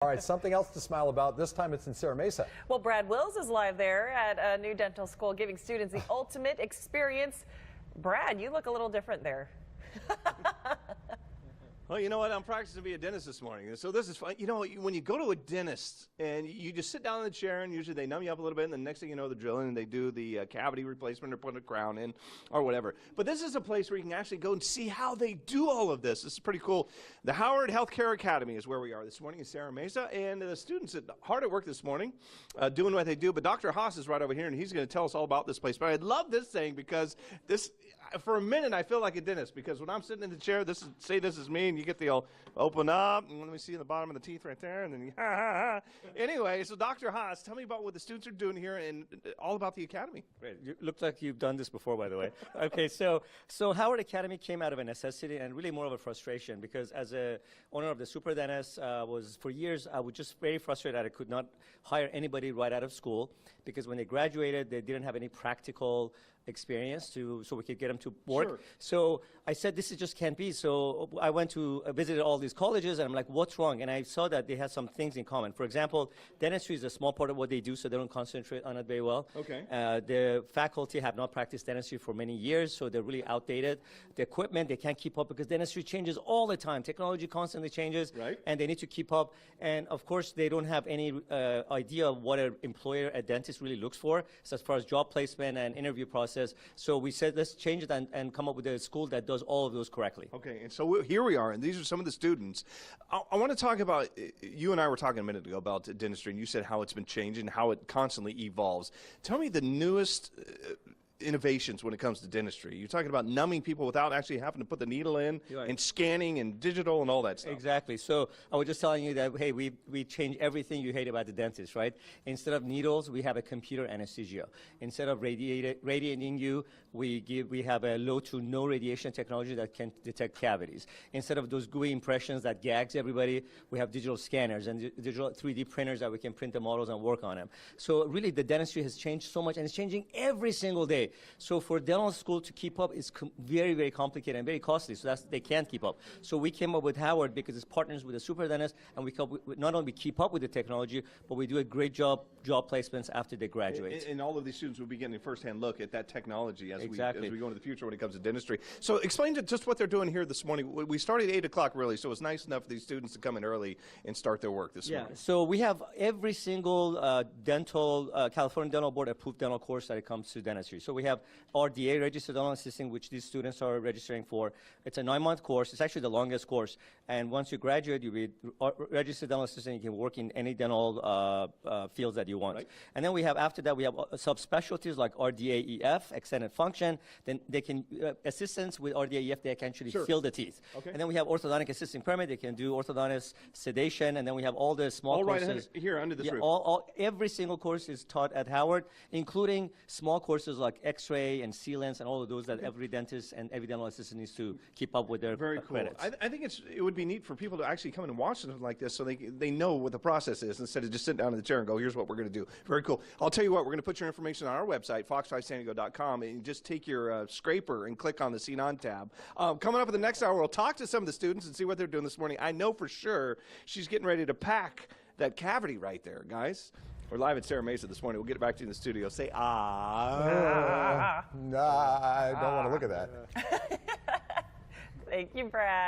All right, something else to smile about. This time it's in Sierra Mesa. Well, Brad Wills is live there at a new dental school, giving students the ultimate experience. Brad, you look a little different there. Well, you know what? I'm practicing to be a dentist this morning. So this is fun. You know, when you go to a dentist and you just sit down in the chair and usually they numb you up a little bit and the next thing you know, they're drilling and they do the cavity replacement or put a crown in or whatever. But this is a place where you can actually go and see how they do all of this. This is pretty cool. The Howard Healthcare Academy is where we are this morning in Sierra Mesa. And the students are hard at work this morning doing what they do. But Dr. Haas is right over here and he's going to tell us all about this place. But I love this thing because this, for a minute, I feel like a dentist because when I'm sitting in the chair, say this is me, and you get the old open up, and let me see the bottom of the teeth right there, and then Anyway, so Dr. Haas, tell me about what the students are doing here and all about the academy. Great. You look like you've done this before, by the way. Okay, so Howard Academy came out of a necessity and really more of a frustration because as a owner of the super dentist, for years I was just very frustrated that I could not hire anybody right out of school because when they graduated, they didn't have any practical experience so we could get them to work. Sure. So I said, this just can't be. So I went to visit all these colleges and I'm like, what's wrong? And I saw that they had some things in common. For example, dentistry is a small part of what they do, so they don't concentrate on it very well. Okay. The faculty have not practiced dentistry for many years, so they're really outdated. The equipment, they can't keep up because dentistry changes all the time. Technology constantly changes, right, and they need to keep up. And of course, they don't have any idea of what an employer, a dentist really looks for, so as far as job placement and interview process. So we said, let's change it and come up with a school that does all of those correctly. Okay, and so here we are, and these are some of the students. I want to talk about, you and I were talking a minute ago about dentistry, and you said how it's been changing, how it constantly evolves. Tell me the newest innovations when it comes to dentistry. You're talking about numbing people without actually having to put the needle in, right, and scanning and digital and all that stuff. Exactly. So I was just telling you that, hey, we change everything you hate about the dentist, right? Instead of needles, we have a computer anesthesia. Instead of radiating you, we have a low to no radiation technology that can detect cavities. Instead of those gooey impressions that gags everybody, we have digital scanners and digital 3D printers that we can print the models and work on them. So really, the dentistry has changed so much, and it's changing every single day. So for dental school to keep up is very, very complicated and very costly, so they can't keep up. So we came up with Howard because it's partners with the super dentist, and we not only keep up with the technology, but we do a great job placements after they graduate. And all of these students will be getting a first-hand look at that technology as we go into the future when it comes to dentistry. So explain just what they're doing here this morning. We started at 8 o'clock really, so it's nice enough for these students to come in early and start their work this morning. So we have every single California Dental Board approved dental course that it comes to dentistry. So we have RDA, Registered Dental Assistant, which these students are registering for. It's a 9-month course. It's actually the longest course. And once you graduate, you'll be Registered Dental Assistant. You can work in any dental fields that you want. Right. And then after that, we have subspecialties like RDA-EF, extended function. Then they can, assistants with RDA-EF, they can actually fill the teeth. Okay. And then we have orthodontic assisting permit. They can do orthodontist sedation. And then we have all the small courses. Right here under this roof. Every single course is taught at Howard, including small courses like X-ray and sealants and all of those that every dentist and every dental assistant needs to keep up with their credits. I think it would be neat for people to actually come in and watch something like this so they know what the process is instead of just sitting down in the chair and go, here's what we're going to do. Very cool. I'll tell you what, we're going to put your information on our website, FOX5SanDiego.com, and just take your scraper and click on the Scene On tab. Coming up in the next hour, we'll talk to some of the students and see what they're doing this morning. I know for sure she's getting ready to pack that cavity right there, guys. We're live at Sierra Mesa this morning. We'll get back to you in the studio. Say, I don't want to look at that. Thank you, Brad.